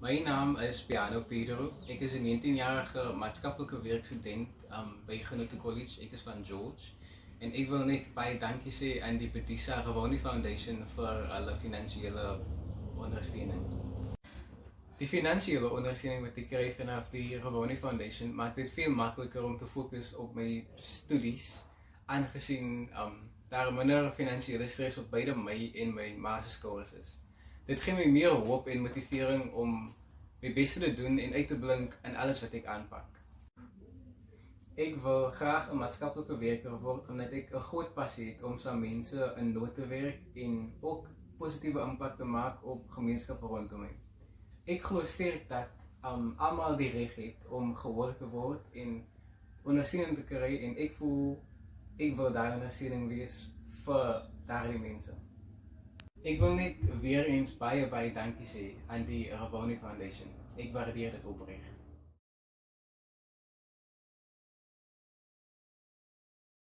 My naam is Piano Pedro. Ek is 'n 19-jarige maatskaplike werkstudent by Genote College. Ek is van George. En ek wil net baie dankie sê aan die Bedisa Gewone Foundation vir hulle finansiële ondersteuning. Die finansiële ondersteuning wat ek kry vanaf die Gewone Foundation maak dit veel makliker om te fokus op my studies, aangesien daar minder finansiële stres op beide my en my ma se skouers is. Dit gee my meer hoop en motivering om my beste te doen en uit te blink in alles wat ek aanpak. Ek wil graag 'n maatskaplike werker word omdat ek 'n groot passie het om saam mense in nood te werk en ook positiewe impak te maak op gemeenskappe rondom my. Ek glo sterk dat almal die reg het om gehoor te word en ondersteuning te kry en ek voel ek wil daar ondersteuning wees vir daardie mense. Ek wil net weer eens baie dankie sê aan die Gewone Foundation. Ek waardeer dit opreg.